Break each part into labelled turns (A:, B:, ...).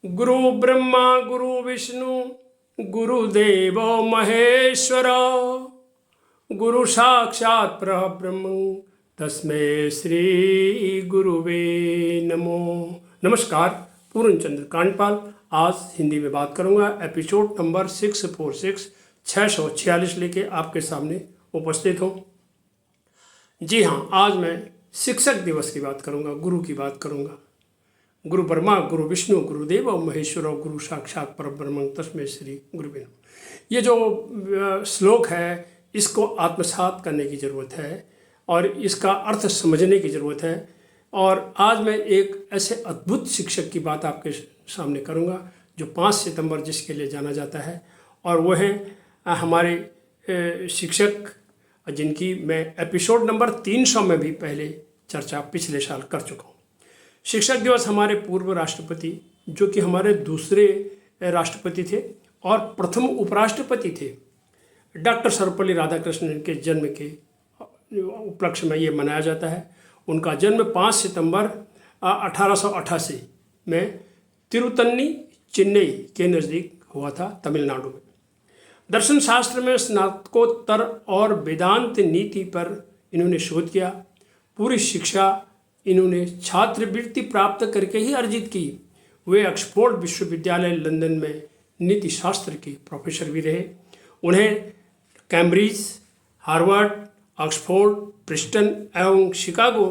A: गुरु ब्रह्मा गुरु विष्णु गुरुदेव महेश्वर गुरु साक्षात परब्रह्म तस्मै श्री गुरुवे नमो। नमस्कार, पूर्णचंद्र कांडपाल। आज हिंदी में बात करूंगा। एपिसोड नंबर 646 646 लेके आपके सामने उपस्थित हूँ। जी हाँ, आज मैं शिक्षक दिवस की बात करूंगा, गुरु की बात करूंगा। गुरु ब्रह्मा गुरु विष्णु गुरुदेव महेश्वर गुरु साक्षात परब्रह्म तस्मै श्री गुरुवे नमः। ये जो श्लोक है, इसको आत्मसात करने की ज़रूरत है और इसका अर्थ समझने की ज़रूरत है। और आज मैं एक ऐसे अद्भुत शिक्षक की बात आपके सामने करूंगा जो 5 सितंबर जिसके लिए जाना जाता है, और वो हैं हमारे शिक्षक जिनकी मैं एपिसोड नंबर 300 में भी पहले चर्चा पिछले साल कर चुका हूँ। शिक्षक दिवस हमारे पूर्व राष्ट्रपति, जो कि हमारे दूसरे राष्ट्रपति थे और प्रथम उपराष्ट्रपति थे, डॉक्टर सर्वपल्ली राधाकृष्णन के जन्म के उपलक्ष्य में ये मनाया जाता है। उनका जन्म 5 सितंबर 1888 में तिरुतन्नी, चेन्नई के नज़दीक हुआ था, तमिलनाडु में। दर्शन शास्त्र में स्नातकोत्तर और वेदांत नीति पर इन्होंने शोध किया। पूरी शिक्षा इन्होंने छात्रवृत्ति प्राप्त करके ही अर्जित की। वे ऑक्सफोर्ड विश्वविद्यालय लंदन में नीति शास्त्र के प्रोफेसर भी रहे। उन्हें कैम्ब्रिज, हार्वर्ड, ऑक्सफोर्ड, प्रिंसटन एवं शिकागो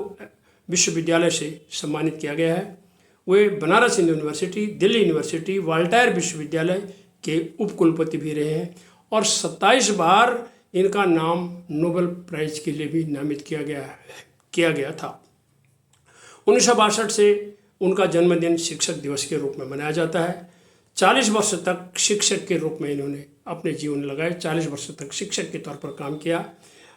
A: विश्वविद्यालय से सम्मानित किया गया है। वे बनारस यूनिवर्सिटी, दिल्ली यूनिवर्सिटी, वाल्टायर विश्वविद्यालय के उपकुलपति भी रहे हैं और 27 बार इनका नाम नोबेल प्राइज के लिए भी नामित किया गया था। 1962 से उनका जन्मदिन शिक्षक दिवस के रूप में मनाया जाता है। 40 वर्ष तक शिक्षक के रूप में इन्होंने अपने जीवन लगाए। 40 वर्ष तक शिक्षक के तौर पर काम किया।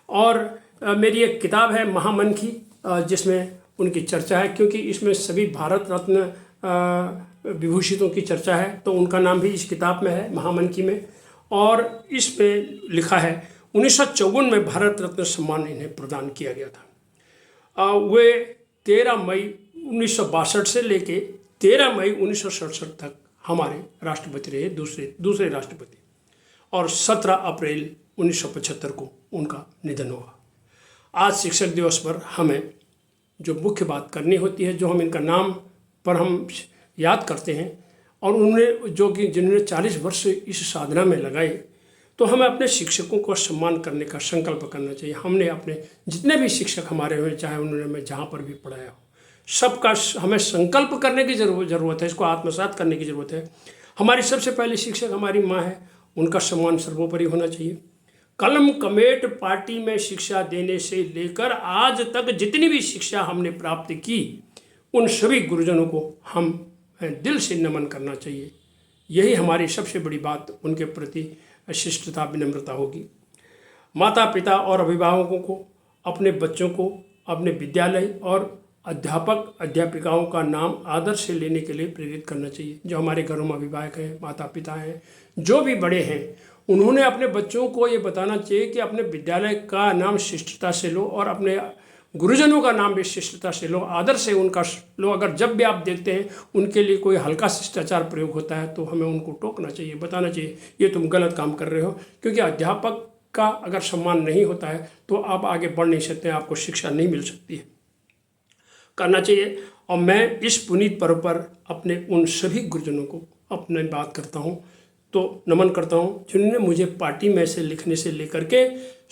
A: और मेरी एक किताब है महामन की, जिसमें उनकी चर्चा है, क्योंकि इसमें सभी भारत रत्न विभूषितों की चर्चा है, तो उनका नाम भी इस किताब में है, महामन की में। और इसमें लिखा है 1954 में भारत रत्न सम्मान इन्हें प्रदान किया गया था। वे 13 मई 1962 से लेके 13 मई 1967 तक हमारे राष्ट्रपति रहे, दूसरे राष्ट्रपति। और 17 अप्रैल 1975 को उनका निधन हुआ। आज शिक्षक दिवस पर हमें जो मुख्य बात करनी होती है, जो हम इनका नाम पर हम याद करते हैं, और उन्होंने जिन्होंने 40 वर्ष इस साधना में लगाए, तो हमें अपने शिक्षकों को सम्मान करने का संकल्प करना चाहिए। हमने अपने जितने भी शिक्षक हमारे हुए, चाहे उन्होंने मैं जहाँ पर भी पढ़ाया हो, सबका हमें संकल्प करने की ज़रूरत है, इसको आत्मसात करने की ज़रूरत है। हमारी सबसे पहले शिक्षक हमारी माँ है, उनका सम्मान सर्वोपरि होना चाहिए। कलम कमेट पार्टी में शिक्षा देने से लेकर आज तक जितनी भी शिक्षा हमने प्राप्त की, उन सभी गुरुजनों को हम दिल से नमन करना चाहिए। यही हमारी सबसे बड़ी बात उनके प्रति शिष्टता, विनम्रता होगी। माता पिता और अभिभावकों को अपने बच्चों को अपने विद्यालय और अध्यापक अध्यापिकाओं का नाम आदर से लेने के लिए प्रेरित करना चाहिए। जो हमारे घरों में अभिभावक हैं, माता पिता हैं, जो भी बड़े हैं, उन्होंने अपने बच्चों को ये बताना चाहिए कि अपने विद्यालय का नाम शिष्टता से लो और अपने गुरुजनों का नाम भी शिष्टता से लो, आदर से उनका लो। अगर जब भी आप देखते हैं उनके लिए कोई हल्का शिष्टाचार प्रयोग होता है, तो हमें उनको टोकना चाहिए, बताना चाहिए ये तुम गलत काम कर रहे हो। क्योंकि अध्यापक का अगर सम्मान नहीं होता है तो आप आगे बढ़ नहीं सकते, आपको शिक्षा नहीं मिल सकती है। करना चाहिए। और मैं इस पुनीत पर्व पर अपने उन सभी गुरुजनों को अपनी बात करता हूँ, तो नमन करता हूँ, जिन्होंने मुझे पार्टी में से लिखने से लेकर के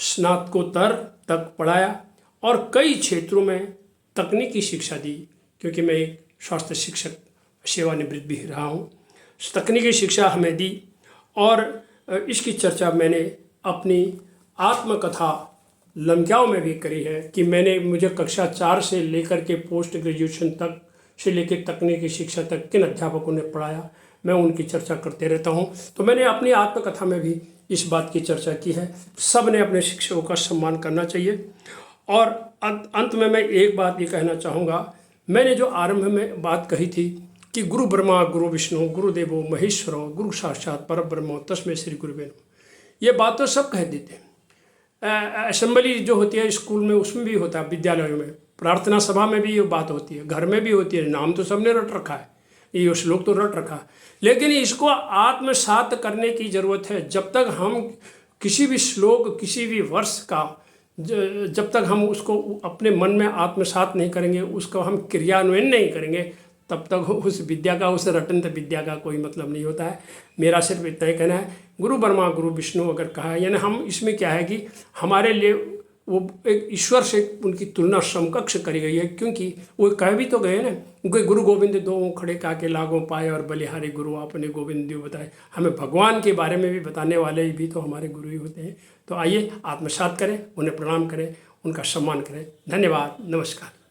A: स्नातकोत्तर तक पढ़ाया और कई क्षेत्रों में तकनीकी शिक्षा दी। क्योंकि मैं एक स्वास्थ्य शिक्षक सेवानिवृत्त भी रहा हूँ। तकनीकी शिक्षा हमें दी और इसकी चर्चा मैंने अपनी आत्मकथा लम्क्याओं में भी करी है कि मुझे कक्षा 4 से लेकर के पोस्ट ग्रेजुएशन तक से लेकर तकनीकी शिक्षा तक किन अध्यापकों ने पढ़ाया, मैं उनकी चर्चा करते रहता हूँ। तो मैंने अपनी आत्मकथा में भी इस बात की चर्चा की है। सब ने अपने शिक्षकों का सम्मान करना चाहिए। और अंत में मैं एक बात ये कहना चाहूँगा, मैंने जो आरंभ में बात कही थी कि गुरु ब्रह्मा गुरु विष्णु गुरुदेवो महेश्वर गुरु साक्षात परब्रह्म तस्मै श्री गुरुवे नमः, ये बात तो सब कह देते हैं। असेंबली जो होती है स्कूल में, उसमें भी होता है, विद्यालयों में प्रार्थना सभा में भी ये बात होती है, घर में भी होती है, नाम तो सबने रट रखा है। ये श्लोक तो रट रखा, लेकिन इसको आत्मसात करने की ज़रूरत है। जब तक हम किसी भी श्लोक, किसी भी वर्ष का जब तक हम उसको अपने मन में आत्मसात नहीं करेंगे, उसको हम क्रियान्वयन नहीं करेंगे, तब तक उस विद्या का, उस रटंत विद्या का कोई मतलब नहीं होता है। मेरा सिर्फ इतना ही कहना है, गुरु ब्रह्मा गुरु विष्णु अगर कहा है, यानी हम इसमें क्या है कि हमारे लिए वो एक ईश्वर से उनकी तुलना समकक्ष करी गई है, क्योंकि वो कह भी तो गए ना, उनके गुरु गोविंद दो खड़े काके लागों पाए और बलिहारी गुरु आपने गोविंद देव बताए। हमें भगवान के बारे में भी बताने वाले भी तो हमारे गुरु ही होते हैं। तो आइए आत्मसात करें, उन्हें प्रणाम करें, उनका सम्मान करें। धन्यवाद, नमस्कार।